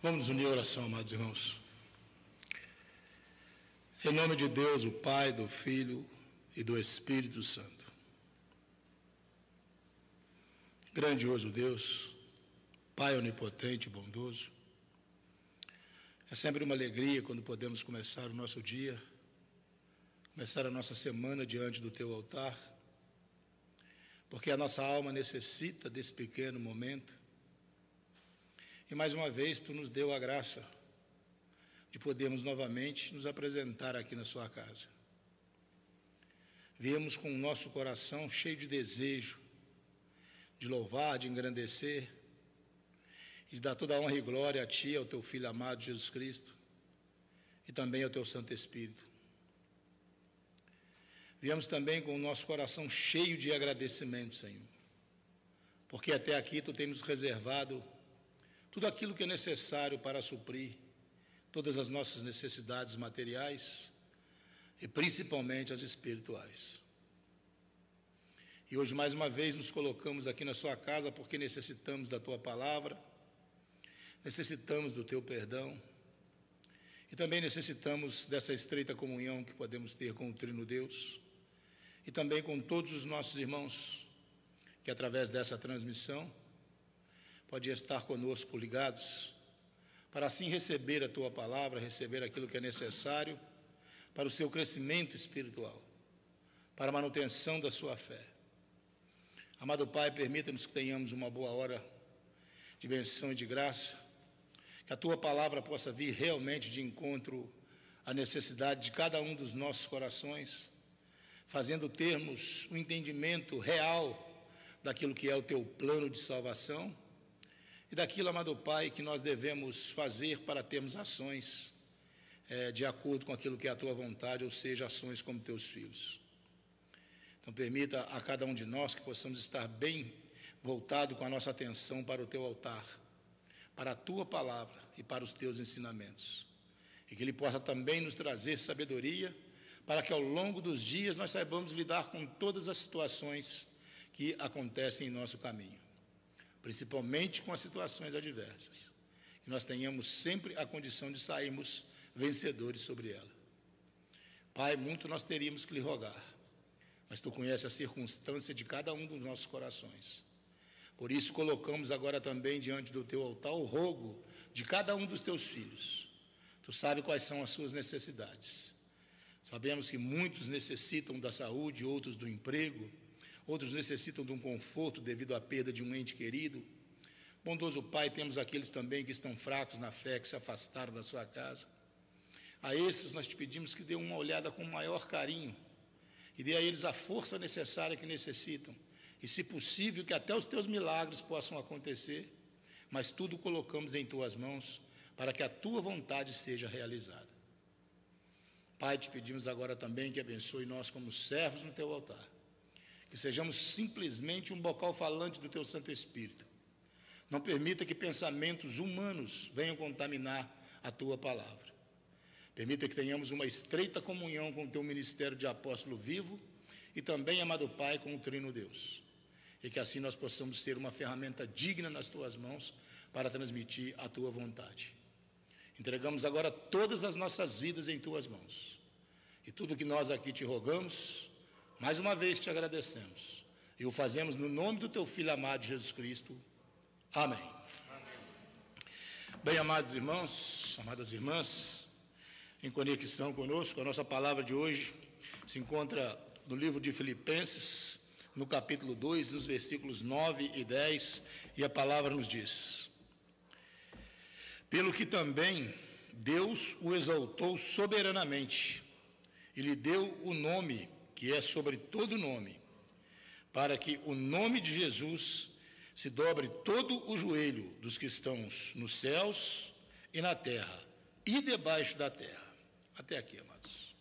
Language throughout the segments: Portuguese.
Vamos unir a oração, amados irmãos. Em nome de Deus, o Pai, do Filho e do Espírito Santo. Grandioso Deus, Pai onipotente e bondoso, é sempre uma alegria quando podemos começar o nosso dia, começar a nossa semana diante do Teu altar, porque a nossa alma necessita desse pequeno momento. E mais uma vez, Tu nos deu a graça de podermos novamente nos apresentar aqui na Sua casa. Viemos com o nosso coração cheio de desejo, de louvar, de engrandecer, e de dar toda a honra e glória a Ti, ao Teu Filho amado Jesus Cristo, e também ao Teu Santo Espírito. Viemos também com o nosso coração cheio de agradecimento, Senhor, porque até aqui Tu tens nos reservado tudo aquilo que é necessário para suprir todas as nossas necessidades materiais e principalmente as espirituais. E hoje, mais uma vez, nos colocamos aqui na Sua casa porque necessitamos da Tua palavra, necessitamos do Teu perdão e também necessitamos dessa estreita comunhão que podemos ter com o Trino Deus e também com todos os nossos irmãos que, através dessa transmissão, podem estar conosco ligados, para assim receber a Tua palavra, receber aquilo que é necessário para o seu crescimento espiritual, para a manutenção da sua fé. Amado Pai, permita-nos que tenhamos uma boa hora de bênção e de graça, que a Tua palavra possa vir realmente de encontro à necessidade de cada um dos nossos corações, fazendo termos um entendimento real daquilo que é o Teu plano de salvação e daquilo, amado Pai, que nós devemos fazer para termos ações de acordo com aquilo que é a Tua vontade, ou seja, ações como Teus filhos. Então, permita a cada um de nós que possamos estar bem voltado com a nossa atenção para o Teu altar, para a Tua palavra e para os Teus ensinamentos, e que Ele possa também nos trazer sabedoria, para que ao longo dos dias nós saibamos lidar com todas as situações que acontecem em nosso caminho, principalmente com as situações adversas, que nós tenhamos sempre a condição de sairmos vencedores sobre ela. Pai, muito nós teríamos que lhe rogar, mas Tu conheces a circunstância de cada um dos nossos corações. Por isso colocamos agora também diante do Teu altar o rogo de cada um dos Teus filhos. Tu sabes quais são as suas necessidades. Sabemos que muitos necessitam da saúde, outros do emprego, outros necessitam de um conforto devido à perda de um ente querido. Bondoso Pai, temos aqueles também que estão fracos na fé, que se afastaram da Sua casa. A esses nós Te pedimos que dê uma olhada com maior carinho e dê a eles a força necessária que necessitam. E, se possível, que até os Teus milagres possam acontecer, mas tudo colocamos em Tuas mãos para que a Tua vontade seja realizada. Pai, Te pedimos agora também que abençoe nós como servos no Teu altar, que sejamos simplesmente um bocal falante do Teu Santo Espírito. Não permita que pensamentos humanos venham contaminar a Tua palavra. Permita que tenhamos uma estreita comunhão com o Teu ministério de apóstolo vivo e também, amado Pai, com o Trino Deus. E que assim nós possamos ser uma ferramenta digna nas Tuas mãos para transmitir a Tua vontade. Entregamos agora todas as nossas vidas em Tuas mãos. E tudo que nós aqui Te rogamos, mais uma vez Te agradecemos. E o fazemos no nome do Teu Filho amado Jesus Cristo. Amém. Amém. Bem, amados irmãos, amadas irmãs, em conexão conosco, a nossa palavra de hoje se encontra no livro de Filipenses, no capítulo 2, nos versículos 9 e 10, e a palavra nos diz: pelo que também Deus o exaltou soberanamente, e lhe deu o nome que é sobre todo nome, para que o nome de Jesus se dobre todo o joelho dos que estão nos céus e na terra e debaixo da terra. Até aqui, amados.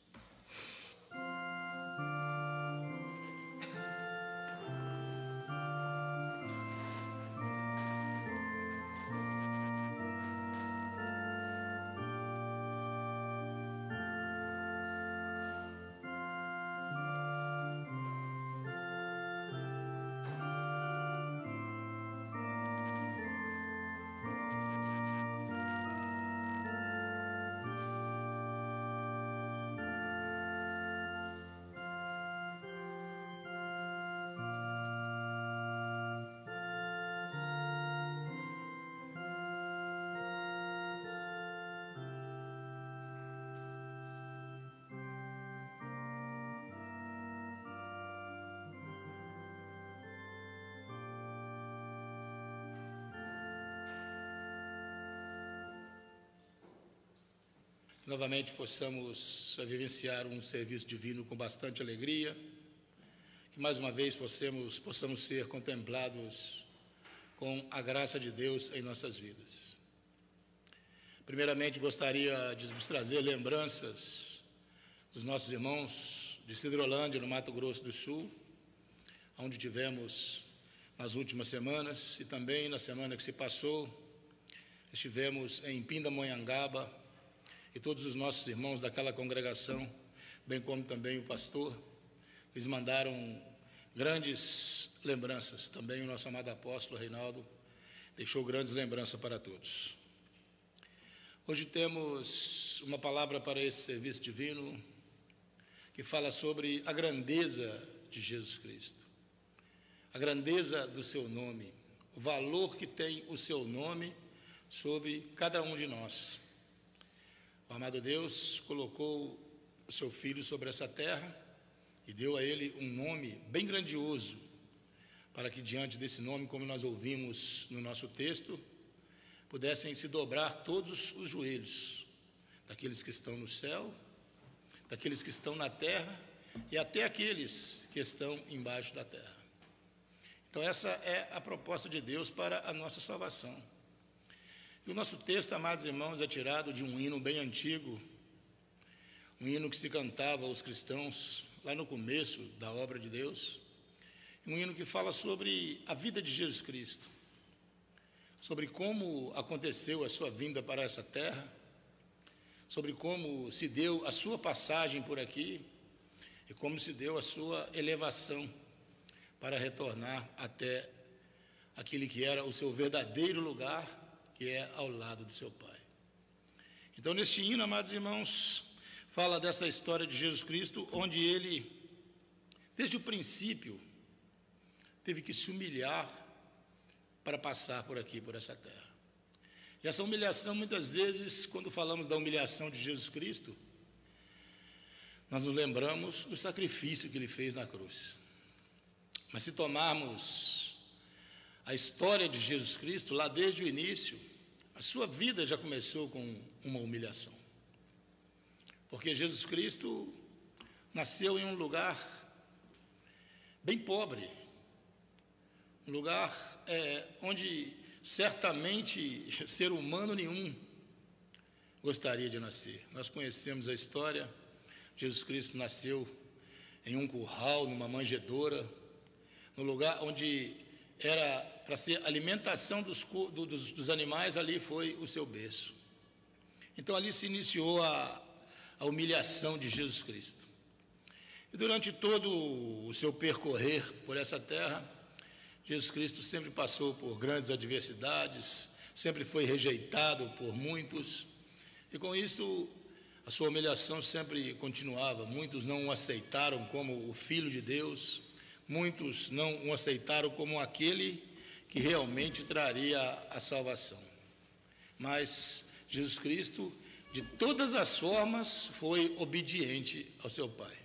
novamente possamos vivenciar um serviço divino com bastante alegria, que mais uma vez possamos ser contemplados com a graça de Deus em nossas vidas. Primeiramente, gostaria de vos trazer lembranças dos nossos irmãos de Sidrolândia, no Mato Grosso do Sul, onde tivemos nas últimas semanas, e também na semana que se passou, estivemos em Pindamonhangaba, e todos os nossos irmãos daquela congregação, bem como também o pastor, eles mandaram grandes lembranças. Também o nosso amado apóstolo Reinaldo deixou grandes lembranças para todos. Hoje temos uma palavra para esse serviço divino que fala sobre a grandeza de Jesus Cristo, a grandeza do seu nome, o valor que tem o seu nome sobre cada um de nós. O amado Deus colocou o seu Filho sobre essa terra e deu a ele um nome bem grandioso, para que diante desse nome, como nós ouvimos no nosso texto, pudessem se dobrar todos os joelhos, daqueles que estão no céu, daqueles que estão na terra e até aqueles que estão embaixo da terra. Então essa é a proposta de Deus para a nossa salvação. E o nosso texto, amados irmãos, é tirado de um hino bem antigo, um hino que se cantava aos cristãos lá no começo da obra de Deus, um hino que fala sobre a vida de Jesus Cristo, sobre como aconteceu a sua vinda para essa terra, sobre como se deu a sua passagem por aqui e como se deu a sua elevação para retornar até aquele que era o seu verdadeiro lugar, que é ao lado do seu Pai. Então, neste hino, amados irmãos, fala dessa história de Jesus Cristo, onde ele, desde o princípio, teve que se humilhar para passar por aqui, por essa terra. E essa humilhação, muitas vezes, quando falamos da humilhação de Jesus Cristo, nós nos lembramos do sacrifício que ele fez na cruz. Mas se tomarmos a história de Jesus Cristo, lá desde o início, a sua vida já começou com uma humilhação. Porque Jesus Cristo nasceu em um lugar bem pobre, um lugar onde certamente ser humano nenhum gostaria de nascer. Nós conhecemos a história. Jesus Cristo nasceu em um curral, numa manjedoura, no lugar onde era para ser alimentação dos animais, ali foi o seu berço. Então ali se iniciou a humilhação de Jesus Cristo. E durante todo o seu percorrer por essa terra, Jesus Cristo sempre passou por grandes adversidades, sempre foi rejeitado por muitos, e com isto a sua humilhação sempre continuava. Muitos não o aceitaram como o Filho de Deus, muitos não o aceitaram como aquele que realmente traria a salvação. Mas Jesus Cristo, de todas as formas, foi obediente ao seu Pai.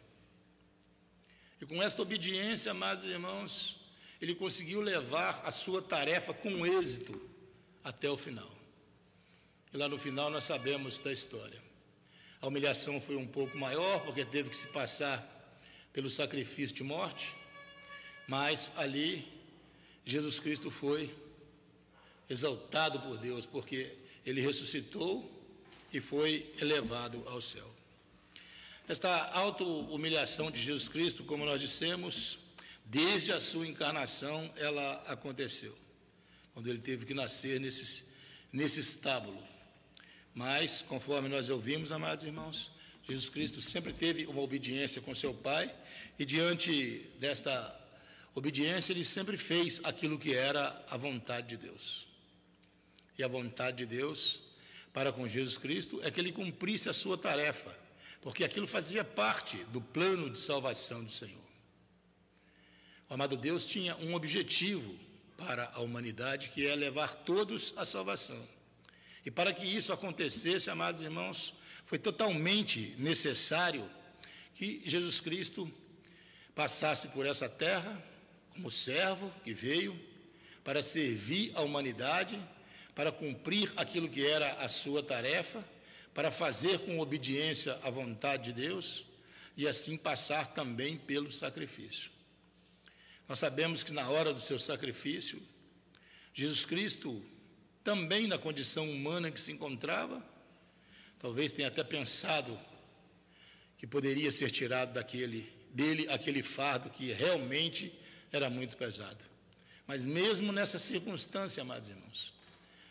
E com esta obediência, amados irmãos, ele conseguiu levar a sua tarefa com êxito até o final. E lá no final nós sabemos da história. A humilhação foi um pouco maior, porque teve que se passar pelo sacrifício de morte, mas ali Jesus Cristo foi exaltado por Deus, porque ele ressuscitou e foi elevado ao céu. Esta auto-humilhação de Jesus Cristo, como nós dissemos, desde a sua encarnação, ela aconteceu, quando ele teve que nascer nesse estábulo. Mas, conforme nós ouvimos, amados irmãos, Jesus Cristo sempre teve uma obediência com seu Pai, e diante desta obediência, ele sempre fez aquilo que era a vontade de Deus. E a vontade de Deus para com Jesus Cristo é que ele cumprisse a sua tarefa, porque aquilo fazia parte do plano de salvação do Senhor. O amado Deus tinha um objetivo para a humanidade, que é levar todos à salvação. E para que isso acontecesse, amados irmãos, foi totalmente necessário que Jesus Cristo passasse por essa terra como servo que veio para servir a humanidade, para cumprir aquilo que era a sua tarefa, para fazer com obediência a vontade de Deus e assim passar também pelo sacrifício. Nós sabemos que na hora do seu sacrifício, Jesus Cristo, também na condição humana em que se encontrava, talvez tenha até pensado que poderia ser tirado dele aquele fardo que realmente era muito pesado. Mas mesmo nessa circunstância, amados irmãos,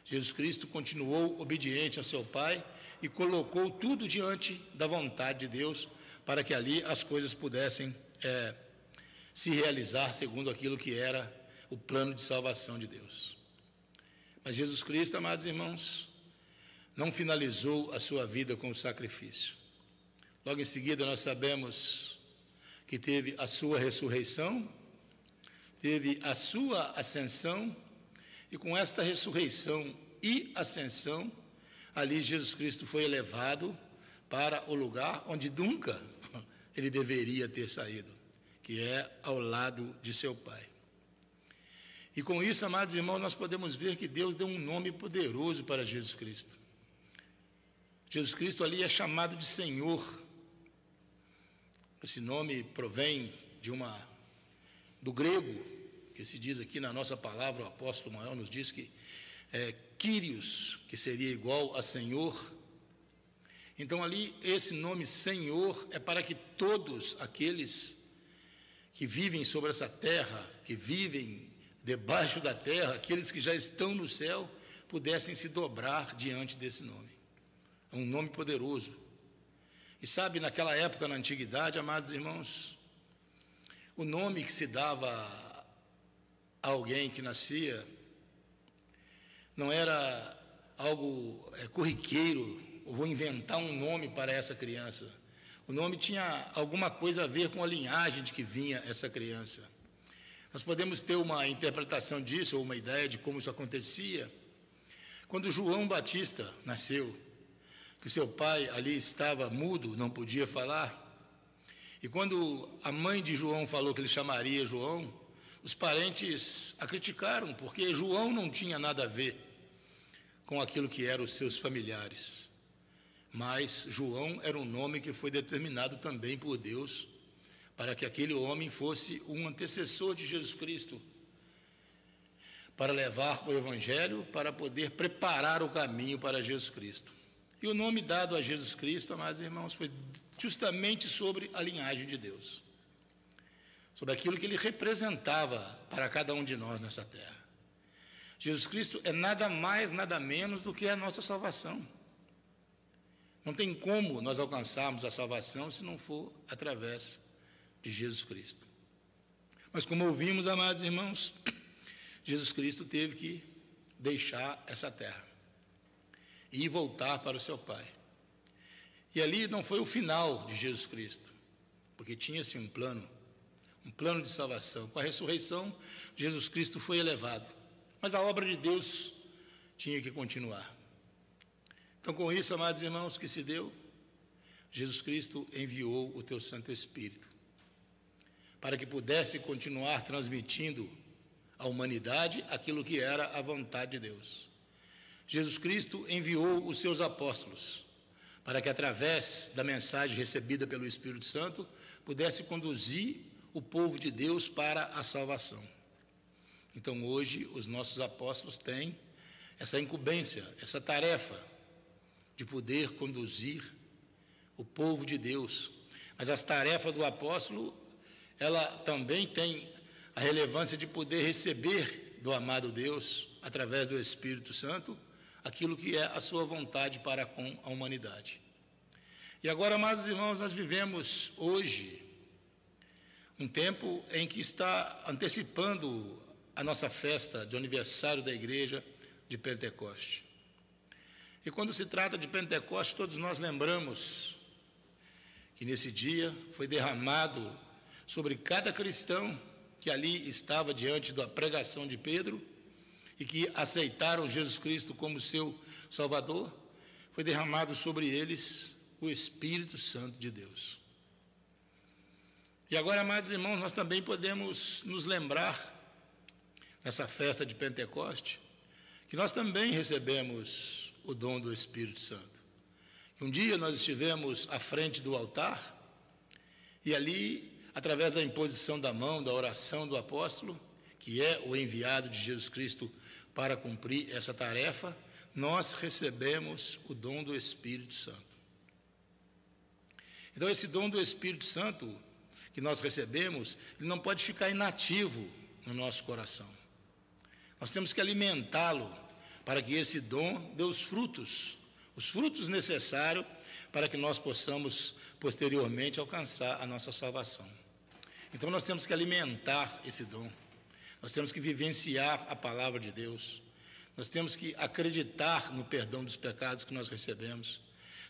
Jesus Cristo continuou obediente a seu Pai e colocou tudo diante da vontade de Deus para que ali as coisas pudessem se realizar segundo aquilo que era o plano de salvação de Deus. Mas Jesus Cristo, amados irmãos, não finalizou a sua vida com o sacrifício. Logo em seguida nós sabemos que teve a sua ressurreição, teve a sua ascensão, e com esta ressurreição e ascensão, ali Jesus Cristo foi elevado para o lugar onde nunca ele deveria ter saído, que é ao lado de seu Pai. E com isso, amados irmãos, nós podemos ver que Deus deu um nome poderoso para Jesus Cristo. Jesus Cristo ali é chamado de Senhor. Esse nome provém do grego, que se diz aqui na nossa palavra, o apóstolo maior nos diz que Kyrios, que seria igual a Senhor. Então ali, esse nome Senhor é para que todos aqueles que vivem sobre essa terra, que vivem debaixo da terra, aqueles que já estão no céu, pudessem se dobrar diante desse nome. É um nome poderoso. E sabe, naquela época, na antiguidade, amados irmãos, o nome que se dava a alguém que nascia não era algo corriqueiro, eu vou inventar um nome para essa criança. O nome tinha alguma coisa a ver com a linhagem de que vinha essa criança. Nós podemos ter uma interpretação disso, ou uma ideia de como isso acontecia. Quando João Batista nasceu, que seu pai ali estava mudo, não podia falar, e quando a mãe de João falou que ele chamaria João, os parentes a criticaram, porque João não tinha nada a ver com aquilo que eram os seus familiares. Mas João era um nome que foi determinado também por Deus, para que aquele homem fosse um antecessor de Jesus Cristo, para levar o Evangelho, para poder preparar o caminho para Jesus Cristo. E o nome dado a Jesus Cristo, amados irmãos, foi justamente sobre a linhagem de Deus, sobre aquilo que ele representava para cada um de nós nessa terra. Jesus Cristo é nada mais, nada menos do que a nossa salvação. Não tem como nós alcançarmos a salvação se não for através de Jesus Cristo. Mas como ouvimos, amados irmãos, Jesus Cristo teve que deixar essa terra e voltar para o seu Pai. E ali não foi o final de Jesus Cristo, porque tinha-se um plano de salvação. Com a ressurreição, Jesus Cristo foi elevado, mas a obra de Deus tinha que continuar. Então, com isso, amados irmãos, que se deu, Jesus Cristo enviou o teu Santo Espírito, para que pudesse continuar transmitindo à humanidade aquilo que era a vontade de Deus. Jesus Cristo enviou os seus apóstolos, para que através da mensagem recebida pelo Espírito Santo, pudesse conduzir o povo de Deus para a salvação. Então, hoje, os nossos apóstolos têm essa incumbência, essa tarefa, de poder conduzir o povo de Deus. Mas as tarefas do apóstolo, ela também tem a relevância de poder receber do amado Deus, através do Espírito Santo, aquilo que é a sua vontade para com a humanidade. E agora, amados irmãos, nós vivemos hoje um tempo em que está antecipando a nossa festa de aniversário da igreja de Pentecoste. E quando se trata de Pentecostes, todos nós lembramos que nesse dia foi derramado sobre cada cristão que ali estava diante da pregação de Pedro e que aceitaram Jesus Cristo como seu Salvador, foi derramado sobre eles o Espírito Santo de Deus. E agora, amados irmãos, nós também podemos nos lembrar, nessa festa de Pentecoste, que nós também recebemos o dom do Espírito Santo, Um dia nós estivemos à frente do altar e ali, através da imposição da mão, da oração do apóstolo, que é o enviado de Jesus Cristo para cumprir essa tarefa, nós recebemos o dom do Espírito Santo. Então, esse dom do Espírito Santo que nós recebemos, ele não pode ficar inativo no nosso coração. Nós temos que alimentá-lo para que esse dom dê os frutos necessários para que nós possamos, posteriormente, alcançar a nossa salvação. Então, nós temos que alimentar esse dom, nós temos que vivenciar a palavra de Deus, nós temos que acreditar no perdão dos pecados que nós recebemos,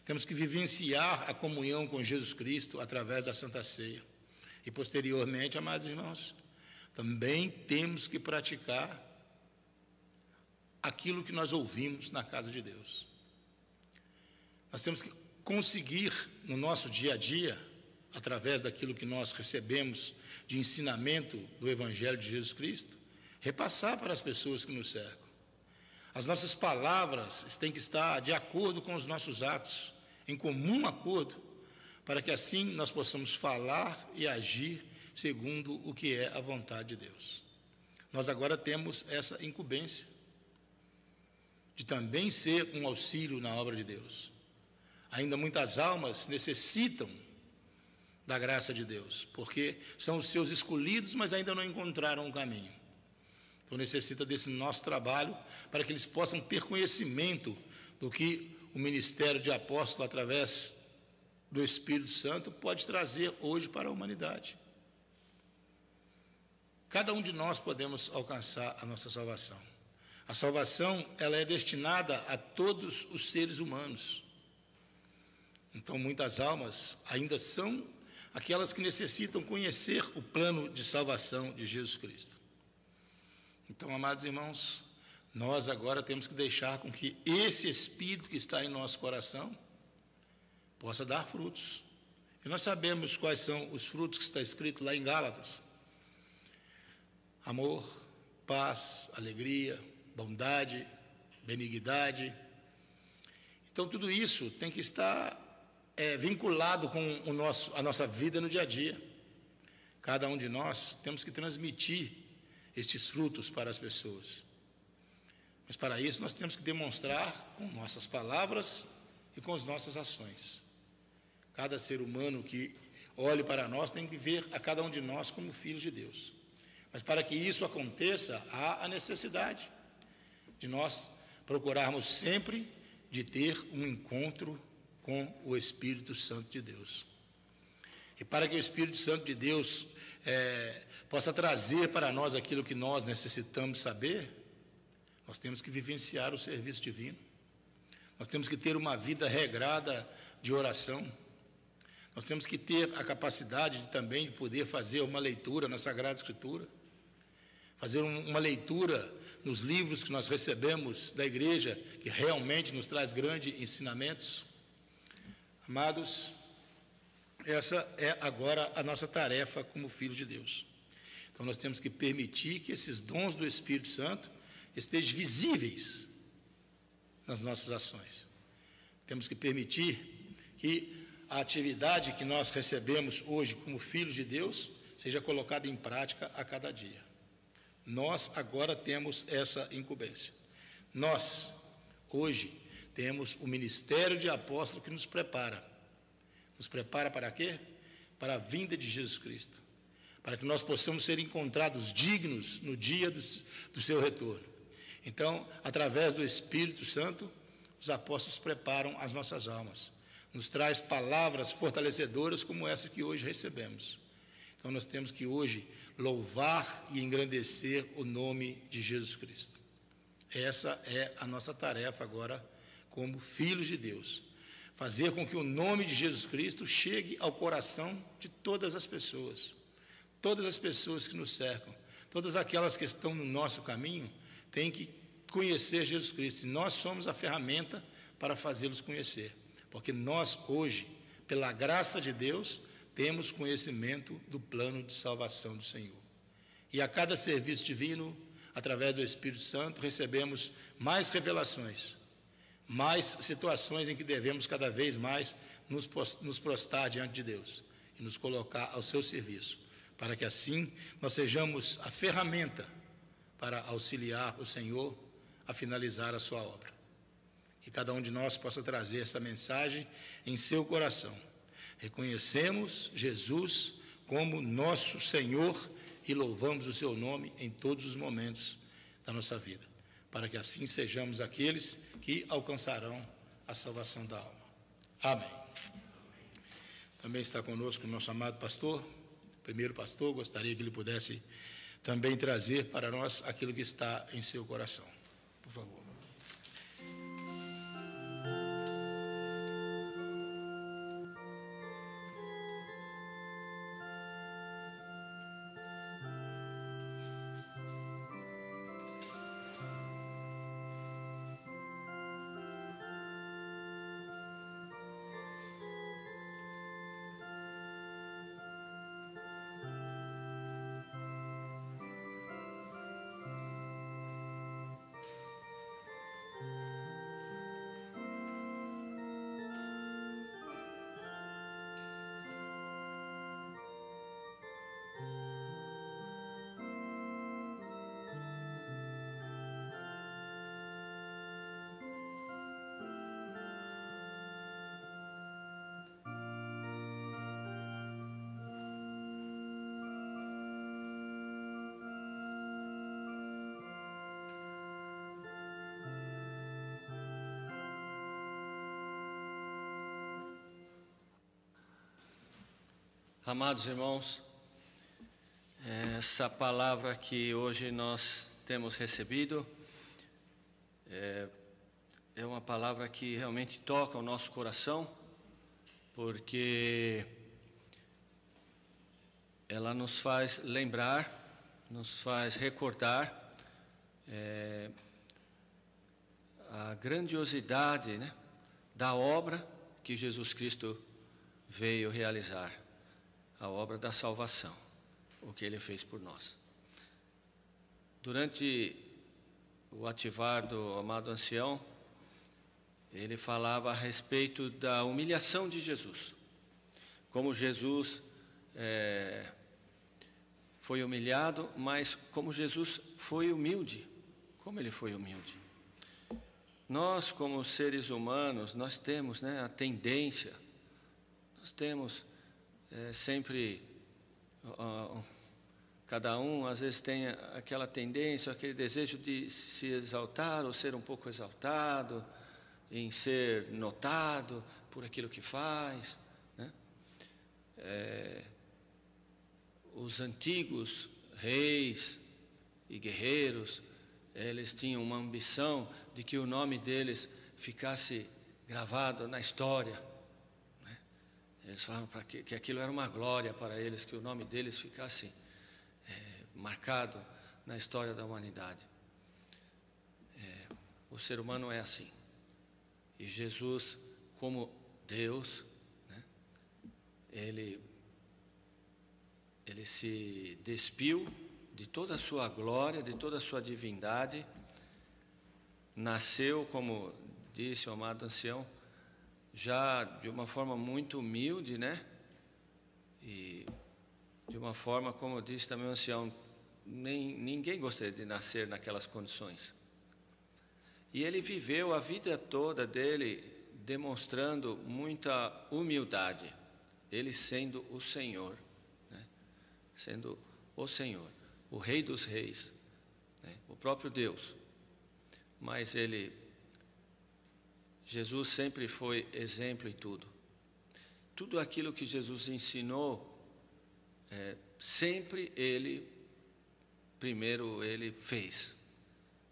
temos que vivenciar a comunhão com Jesus Cristo através da Santa Ceia. E, posteriormente, amados irmãos, também temos que praticar aquilo que nós ouvimos na casa de Deus. Nós temos que conseguir, no nosso dia a dia, através daquilo que nós recebemos de ensinamento do Evangelho de Jesus Cristo, repassar para as pessoas que nos cercam. As nossas palavras têm que estar de acordo com os nossos atos, em comum acordo, para que assim nós possamos falar e agir segundo o que é a vontade de Deus. Nós agora temos essa incumbência de também ser um auxílio na obra de Deus. Ainda muitas almas necessitam da graça de Deus, porque são os seus escolhidos, mas ainda não encontraram o caminho. Então, necessita desse nosso trabalho para que eles possam ter conhecimento do que o ministério de apóstolo, através do Espírito Santo, pode trazer hoje para a humanidade. Cada um de nós podemos alcançar a nossa salvação. A salvação, ela é destinada a todos os seres humanos. Então, muitas almas ainda são aquelas que necessitam conhecer o plano de salvação de Jesus Cristo. Então, amados irmãos, nós agora temos que deixar com que esse Espírito que está em nosso coração possa dar frutos. E nós sabemos quais são os frutos que está escrito lá em Gálatas: amor, paz, alegria, bondade, benignidade. Então, tudo isso tem que estar vinculado com a nossa vida no dia a dia. Cada um de nós temos que transmitir estes frutos para as pessoas. Mas, para isso, nós temos que demonstrar com nossas palavras e com as nossas ações. Cada ser humano que olhe para nós tem que ver a cada um de nós como filhos de Deus. Mas, para que isso aconteça, há a necessidade de nós procurarmos sempre de ter um encontro com o Espírito Santo de Deus. E para que o Espírito Santo de Deus possa trazer para nós aquilo que nós necessitamos saber, nós temos que vivenciar o serviço divino. Nós temos que ter uma vida regrada de oração. Nós temos que ter a capacidade também de poder fazer uma leitura na Sagrada Escritura, fazer uma leitura nos livros que nós recebemos da igreja, que realmente nos traz grandes ensinamentos. Amados, essa é agora a nossa tarefa como filhos de Deus. Então, nós temos que permitir que esses dons do Espírito Santo estejam visíveis nas nossas ações. Temos que permitir que a atividade que nós recebemos hoje como filhos de Deus seja colocada em prática a cada dia. Nós agora temos essa incumbência. Nós, hoje, temos o ministério de apóstolo que nos prepara. Nos prepara para quê? Para a vinda de Jesus Cristo. Para que nós possamos ser encontrados dignos no dia do seu retorno. Então, através do Espírito Santo, os apóstolos preparam as nossas almas. Nos traz palavras fortalecedoras como essa que hoje recebemos. Então, nós temos que hoje louvar e engrandecer o nome de Jesus Cristo. Essa é a nossa tarefa agora como filhos de Deus. Fazer com que o nome de Jesus Cristo chegue ao coração de todas as pessoas. Todas as pessoas que nos cercam, todas aquelas que estão no nosso caminho, têm que conhecer Jesus Cristo. E nós somos a ferramenta para fazê-los conhecer. Porque nós, hoje, pela graça de Deus, temos conhecimento do plano de salvação do Senhor. E a cada serviço divino, através do Espírito Santo, recebemos mais revelações, mais situações em que devemos cada vez mais nos prostrar diante de Deus e nos colocar ao seu serviço, para que assim nós sejamos a ferramenta para auxiliar o Senhor a finalizar a sua obra. Que cada um de nós possa trazer essa mensagem em seu coração. Reconhecemos Jesus como nosso Senhor e louvamos o seu nome em todos os momentos da nossa vida, para que assim sejamos aqueles que alcançarão a salvação da alma. Amém. Também está conosco o nosso amado pastor, primeiro pastor, gostaria que ele pudesse também trazer para nós aquilo que está em seu coração. Por favor. Amados irmãos, essa palavra que hoje nós temos recebido é uma palavra que realmente toca o nosso coração, porque ela nos faz lembrar, nos faz recordar a grandiosidade, né, da obra que Jesus Cristo veio realizar. A obra da salvação, o que Ele fez por nós. Durante o ativar do amado ancião, ele falava a respeito da humilhação de Jesus. Como Jesus foi humilhado, mas como Jesus foi humilde. Como Ele foi humilde. Nós, como seres humanos, nós temos, né, a tendência, nós temos... sempre, cada um às vezes tem aquela tendência, aquele desejo de se exaltar ou ser um pouco exaltado, em ser notado por aquilo que faz, né? Os antigos reis e guerreiros, eles tinham uma ambição de que o nome deles ficasse gravado na história. Eles falavam que aquilo era uma glória para eles, que o nome deles ficasse marcado na história da humanidade. O ser humano é assim. E Jesus, como Deus, né, ele se despiu de toda a sua glória, de toda a sua divindade, nasceu, como disse o amado ancião, já de uma forma muito humilde, né? E de uma forma, como disse também o ancião, ninguém gostaria de nascer naquelas condições. E ele viveu a vida toda dele demonstrando muita humildade, ele sendo o Senhor, né? Sendo o Senhor, o Rei dos Reis, né? O próprio Deus. Mas Jesus sempre foi exemplo em tudo. Tudo aquilo que Jesus ensinou, sempre primeiro ele fez,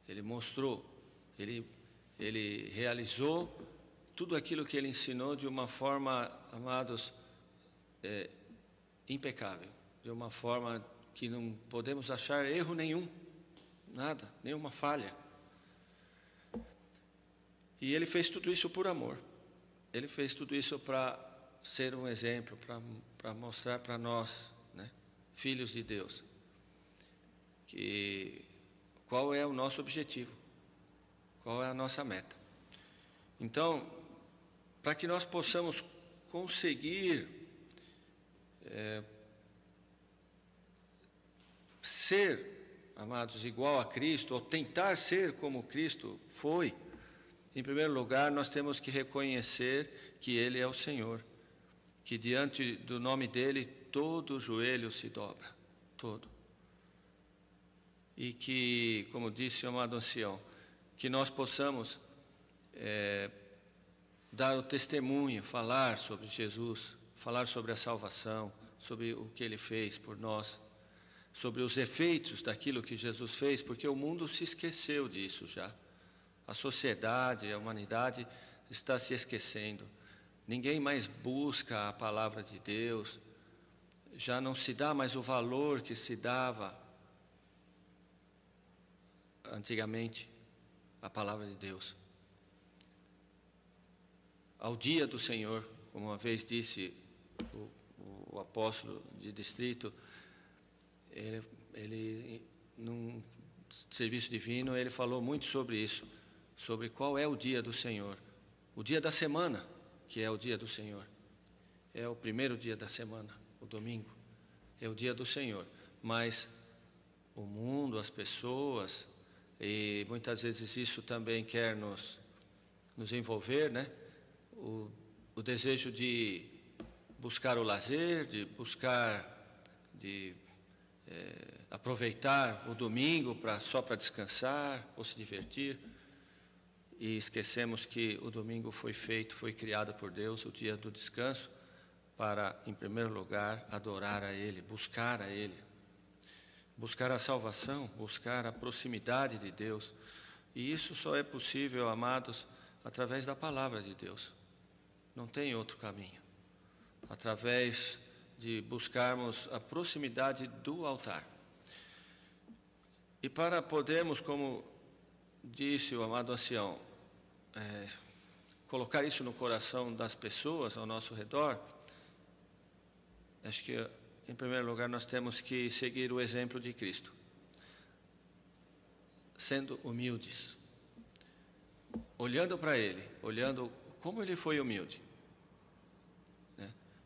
ele mostrou, ele realizou tudo aquilo que ele ensinou de uma forma, amados, impecável, de uma forma que não podemos achar erro nenhum, nada, nenhuma falha. E ele fez tudo isso por amor. Ele fez tudo isso para ser um exemplo, para mostrar para nós, né, filhos de Deus, qual é o nosso objetivo, qual é a nossa meta. Então, para que nós possamos conseguir ser, amados, igual a Cristo, ou tentar ser como Cristo foi, em primeiro lugar, nós temos que reconhecer que Ele é o Senhor, que diante do nome dEle todo joelho se dobra, todo. E que, como disse o amado ancião, que nós possamos dar o testemunho, falar sobre Jesus, falar sobre a salvação, sobre o que Ele fez por nós, sobre os efeitos daquilo que Jesus fez, porque o mundo se esqueceu disso já. A sociedade, a humanidade está se esquecendo. Ninguém mais busca a palavra de Deus, já não se dá mais o valor que se dava antigamente à palavra de Deus. Ao dia do Senhor, como uma vez disse o apóstolo de distrito, ele num serviço divino, ele falou muito sobre isso, sobre qual é o dia do Senhor, o dia da semana, que é o dia do Senhor, é o primeiro dia da semana, o domingo, é o dia do Senhor, mas o mundo, as pessoas, e muitas vezes isso também quer nos envolver, né? O desejo de buscar o lazer, de buscar, aproveitar o domingo só para descansar ou se divertir, e esquecemos que o domingo foi criado por Deus, o dia do descanso, para, em primeiro lugar, adorar a Ele, buscar a Ele, buscar a salvação, buscar a proximidade de Deus. E isso só é possível, amados, através da palavra de Deus. Não tem outro caminho. Através de buscarmos a proximidade do altar. E para podermos, como disse o amado ancião, colocar isso no coração das pessoas ao nosso redor, acho que, em primeiro lugar, nós temos que seguir o exemplo de Cristo, sendo humildes, olhando para Ele, olhando como Ele foi humilde.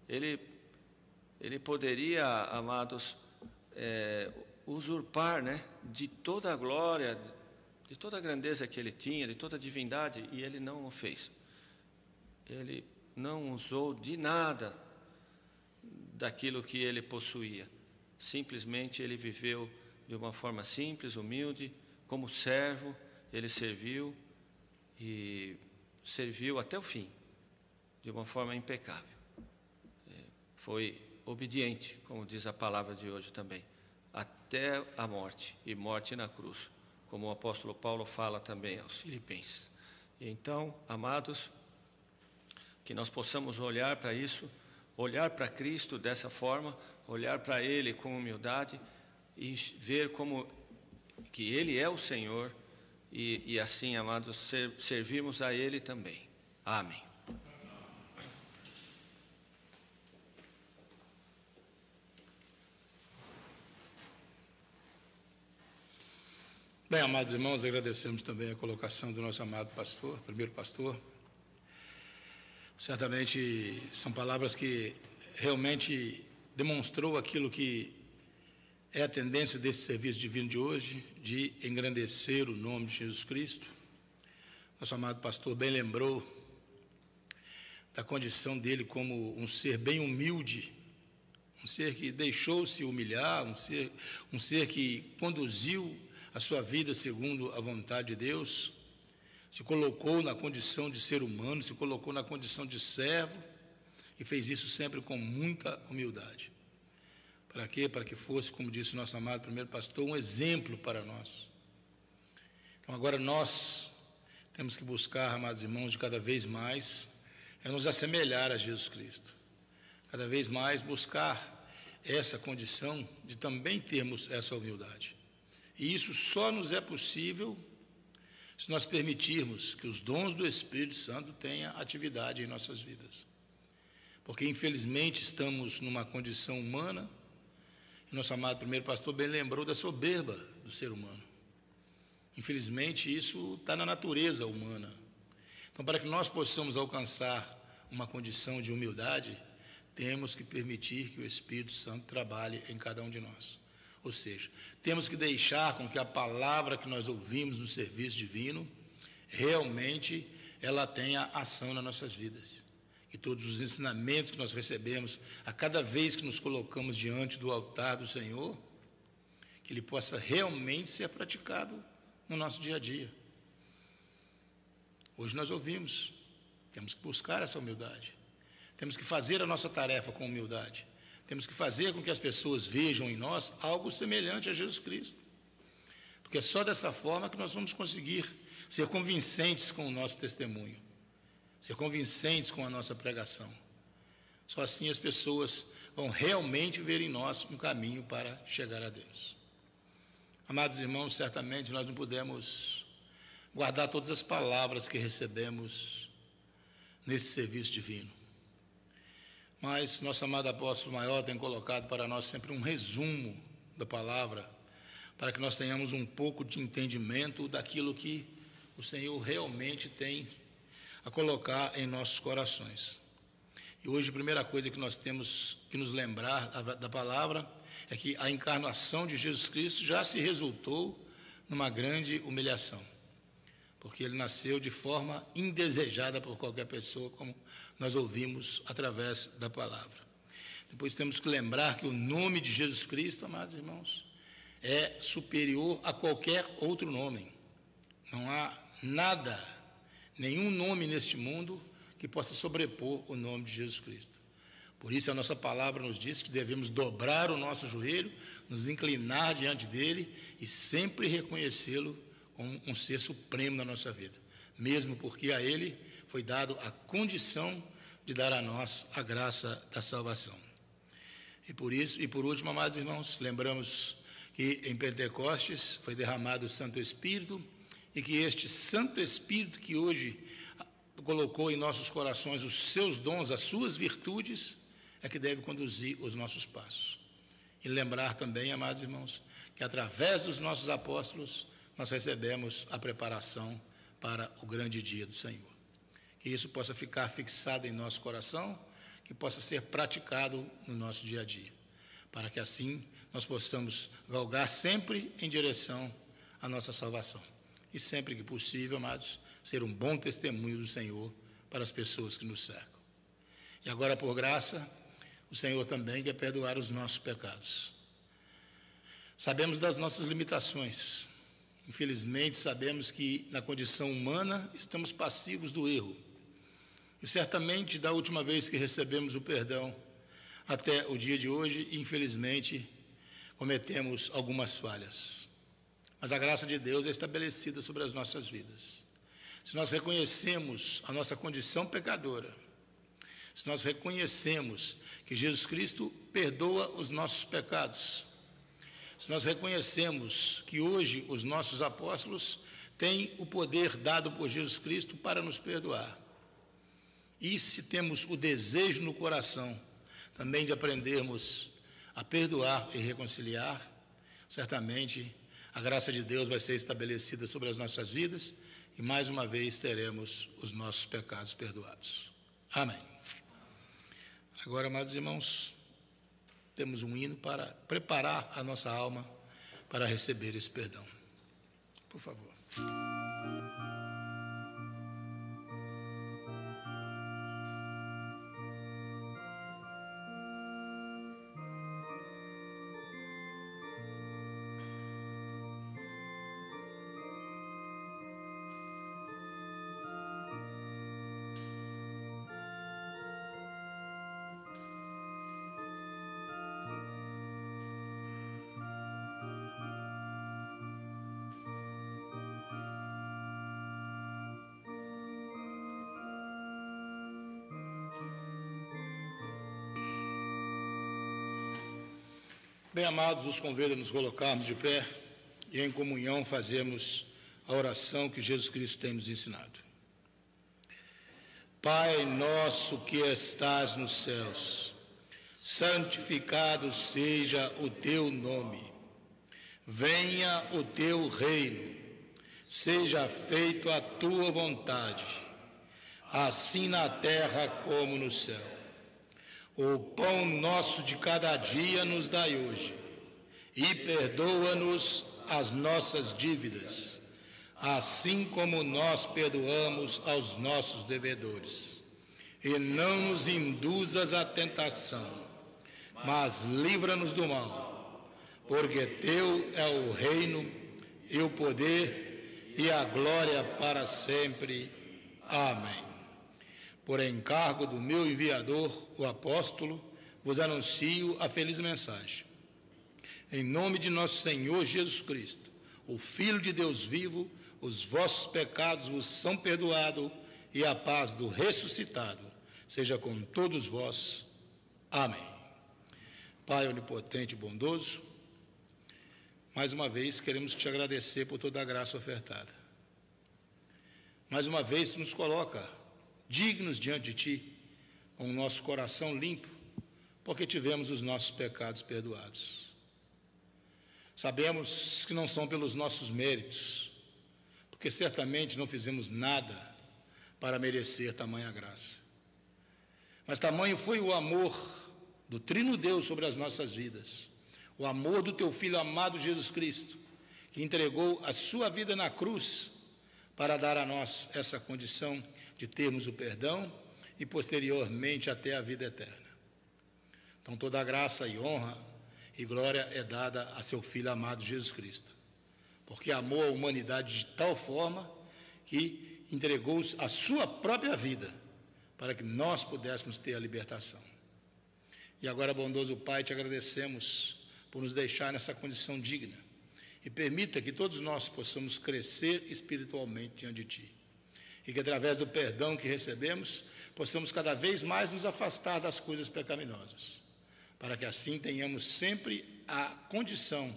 Ele poderia, amados, usurpar, né, de toda a glória, de toda a grandeza que Ele tinha, de toda a divindade, e Ele não o fez. Ele não usou de nada daquilo que Ele possuía. Simplesmente Ele viveu de uma forma simples, humilde, como servo, Ele serviu e serviu até o fim, de uma forma impecável. Foi obediente, como diz a palavra de hoje também, até a morte, e morte na cruz, como o apóstolo Paulo fala também aos Filipenses. Então, amados, que nós possamos olhar para isso, olhar para Cristo dessa forma, olhar para Ele com humildade e ver como que Ele é o Senhor e assim, amados, servirmos a Ele também. Amém. Bem, amados irmãos, agradecemos também a colocação do nosso amado pastor, primeiro pastor. Certamente são palavras que realmente demonstrou aquilo que é a tendência desse serviço divino de hoje, de engrandecer o nome de Jesus Cristo. Nosso amado pastor bem lembrou da condição dele como um ser bem humilde, um ser que deixou-se humilhar, um ser que conduziu a sua vida segundo a vontade de Deus, se colocou na condição de ser humano, se colocou na condição de servo e fez isso sempre com muita humildade. Para quê? Para que fosse, como disse o nosso amado primeiro pastor, um exemplo para nós. Então agora nós temos que buscar, amados irmãos, de cada vez mais nos assemelhar a Jesus Cristo. Cada vez mais buscar essa condição de também termos essa humildade. E isso só nos é possível se nós permitirmos que os dons do Espírito Santo tenham atividade em nossas vidas. Porque, infelizmente, estamos numa condição humana, e nosso amado primeiro pastor bem lembrou da soberba do ser humano. Infelizmente, isso está na natureza humana. Então, para que nós possamos alcançar uma condição de humildade, temos que permitir que o Espírito Santo trabalhe em cada um de nós. Ou seja, temos que deixar com que a palavra que nós ouvimos no serviço divino, realmente ela tenha ação nas nossas vidas. E todos os ensinamentos que nós recebemos, a cada vez que nos colocamos diante do altar do Senhor, que ele possa realmente ser praticado no nosso dia a dia. Hoje nós ouvimos, temos que buscar essa humildade. Temos que fazer a nossa tarefa com humildade. Temos que fazer com que as pessoas vejam em nós algo semelhante a Jesus Cristo. Porque é só dessa forma que nós vamos conseguir ser convincentes com o nosso testemunho, ser convincentes com a nossa pregação. Só assim as pessoas vão realmente ver em nós um caminho para chegar a Deus. Amados irmãos, certamente nós não podemos guardar todas as palavras que recebemos nesse serviço divino. Mas nosso amado apóstolo maior tem colocado para nós sempre um resumo da palavra, para que nós tenhamos um pouco de entendimento daquilo que o Senhor realmente tem a colocar em nossos corações. E hoje a primeira coisa que nós temos que nos lembrar da palavra é que a encarnação de Jesus Cristo já se resultou numa grande humilhação, porque ele nasceu de forma indesejada por qualquer pessoa, como nós ouvimos através da palavra. Depois temos que lembrar que o nome de Jesus Cristo, amados irmãos, é superior a qualquer outro nome. Não há nada, nenhum nome neste mundo que possa sobrepor o nome de Jesus Cristo. Por isso a nossa palavra nos diz que devemos dobrar o nosso joelho, nos inclinar diante dele e sempre reconhecê-lo como um ser supremo na nossa vida, mesmo porque a ele foi dado a condição de dar a nós a graça da salvação. E por isso, e por último, amados irmãos, lembramos que em Pentecostes foi derramado o Santo Espírito e que este Santo Espírito que hoje colocou em nossos corações os seus dons, as suas virtudes, é que deve conduzir os nossos passos. E lembrar também, amados irmãos, que através dos nossos apóstolos nós recebemos a preparação para o grande dia do Senhor. Que isso possa ficar fixado em nosso coração, que possa ser praticado no nosso dia a dia, para que assim nós possamos galgar sempre em direção à nossa salvação. E sempre que possível, amados, ser um bom testemunho do Senhor para as pessoas que nos cercam. E agora, por graça, o Senhor também quer perdoar os nossos pecados. Sabemos das nossas limitações. Infelizmente, sabemos que na condição humana estamos passivos do erro. E certamente, da última vez que recebemos o perdão até o dia de hoje, infelizmente, cometemos algumas falhas. Mas a graça de Deus é estabelecida sobre as nossas vidas. Se nós reconhecemos a nossa condição pecadora, se nós reconhecemos que Jesus Cristo perdoa os nossos pecados, se nós reconhecemos que hoje os nossos apóstolos têm o poder dado por Jesus Cristo para nos perdoar, e se temos o desejo no coração também de aprendermos a perdoar e reconciliar, certamente a graça de Deus vai ser estabelecida sobre as nossas vidas e mais uma vez teremos os nossos pecados perdoados. Amém. Agora, amados irmãos, temos um hino para preparar a nossa alma para receber esse perdão. Por favor. Bem, amados, os convido a nos colocarmos de pé e em comunhão fazermos a oração que Jesus Cristo tem nos ensinado. Pai nosso que estás nos céus, santificado seja o teu nome. Venha o teu reino, seja feita a tua vontade, assim na terra como no céu. O pão nosso de cada dia nos dai hoje, e perdoa-nos as nossas dívidas, assim como nós perdoamos aos nossos devedores. E não nos induzas à tentação, mas livra-nos do mal, porque teu é o reino e o poder e a glória para sempre. Amém. Por encargo do meu enviador, o apóstolo, vos anuncio a feliz mensagem. Em nome de nosso Senhor Jesus Cristo, o Filho de Deus vivo, os vossos pecados vos são perdoados e a paz do ressuscitado seja com todos vós. Amém. Pai onipotente e bondoso, mais uma vez queremos te agradecer por toda a graça ofertada. Mais uma vez tu nos coloca dignos diante de ti, com o nosso coração limpo, porque tivemos os nossos pecados perdoados. Sabemos que não são pelos nossos méritos, porque certamente não fizemos nada para merecer tamanha graça. Mas tamanho foi o amor do Trino Deus sobre as nossas vidas, o amor do teu Filho amado Jesus Cristo, que entregou a sua vida na cruz para dar a nós essa condição de termos o perdão e posteriormente até a vida eterna. Então toda a graça e honra e glória é dada a seu Filho amado Jesus Cristo, porque amou a humanidade de tal forma que entregou a sua própria vida para que nós pudéssemos ter a libertação. E agora, bondoso Pai, te agradecemos por nos deixar nessa condição digna e permita que todos nós possamos crescer espiritualmente diante de ti e que através do perdão que recebemos possamos cada vez mais nos afastar das coisas pecaminosas, para que assim tenhamos sempre a condição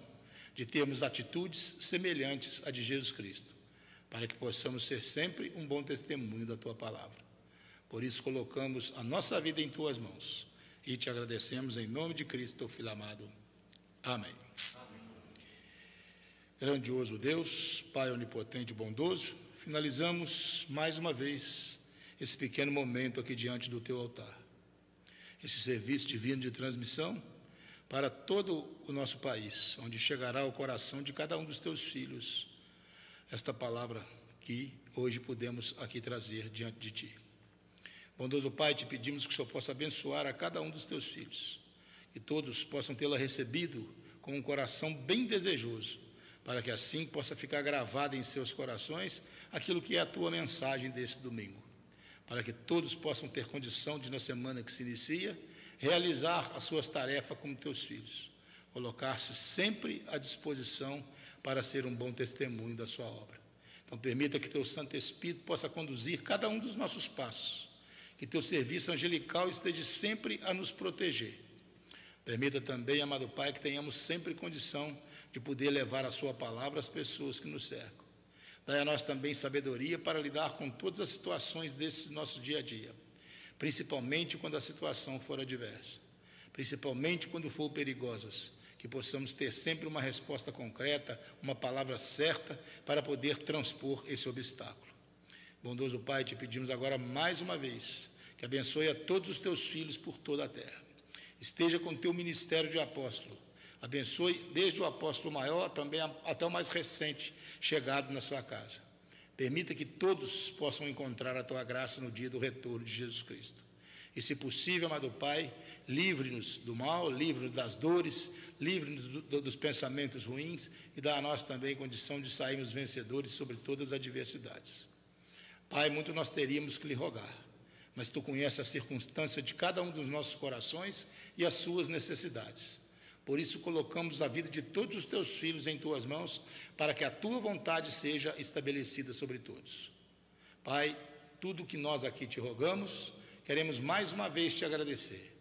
de termos atitudes semelhantes à de Jesus Cristo, para que possamos ser sempre um bom testemunho da tua palavra. Por isso colocamos a nossa vida em tuas mãos e te agradecemos em nome de Cristo, teu Filho amado. Amém. Amém. Grandioso Deus, Pai onipotente e bondoso, finalizamos mais uma vez esse pequeno momento aqui diante do teu altar. Esse serviço divino de transmissão para todo o nosso país, onde chegará ao coração de cada um dos teus filhos esta palavra que hoje podemos aqui trazer diante de ti. Bondoso Pai, te pedimos que o Senhor possa abençoar a cada um dos teus filhos, que todos possam tê-la recebido com um coração bem desejoso, para que assim possa ficar gravado em seus corações aquilo que é a tua mensagem desse domingo, para que todos possam ter condição de, na semana que se inicia, realizar as suas tarefas como teus filhos, colocar-se sempre à disposição para ser um bom testemunho da sua obra. Então, permita que teu Santo Espírito possa conduzir cada um dos nossos passos, que teu serviço angelical esteja sempre a nos proteger. Permita também, amado Pai, que tenhamos sempre condição de poder levar a sua palavra às pessoas que nos cercam. Dai a nós também sabedoria para lidar com todas as situações desse nosso dia a dia, principalmente quando a situação for adversa, principalmente quando for perigosas, que possamos ter sempre uma resposta concreta, uma palavra certa para poder transpor esse obstáculo. Bondoso Pai, te pedimos agora mais uma vez que abençoe a todos os teus filhos por toda a terra. Esteja com o teu ministério de apóstolo. Abençoe desde o apóstolo maior também até o mais recente chegado na sua casa. Permita que todos possam encontrar a tua graça no dia do retorno de Jesus Cristo. E, se possível, amado Pai, livre-nos do mal, livre-nos das dores, livre-nos dos pensamentos ruins e dá a nós também condição de sairmos vencedores sobre todas as adversidades. Pai, muito nós teríamos que lhe rogar, mas tu conheces a circunstância de cada um dos nossos corações e as suas necessidades. Por isso colocamos a vida de todos os teus filhos em tuas mãos, para que a tua vontade seja estabelecida sobre todos. Pai, tudo que nós aqui te rogamos, queremos mais uma vez te agradecer.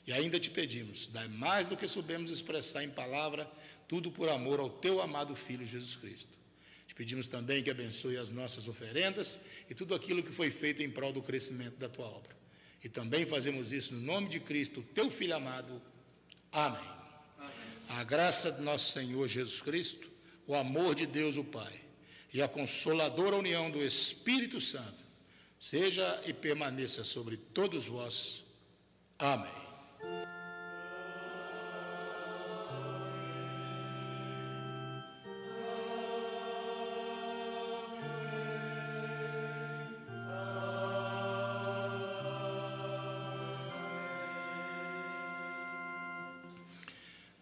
E ainda te pedimos, dai mais do que soubemos expressar em palavra, tudo por amor ao teu amado Filho Jesus Cristo. Te pedimos também que abençoe as nossas oferendas e tudo aquilo que foi feito em prol do crescimento da tua obra. E também fazemos isso no nome de Cristo, teu Filho amado. Amém. Amém. A graça de nosso Senhor Jesus Cristo, o amor de Deus o Pai e a consoladora união do Espírito Santo seja e permaneça sobre todos vós. Amém.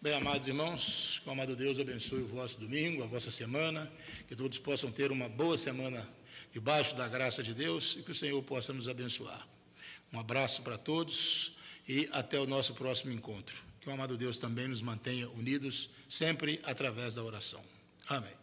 Bem, amados irmãos, que o amado Deus abençoe o vosso domingo, a vossa semana, que todos possam ter uma boa semana debaixo da graça de Deus e que o Senhor possa nos abençoar. Um abraço para todos e até o nosso próximo encontro. Que o amado Deus também nos mantenha unidos sempre através da oração. Amém.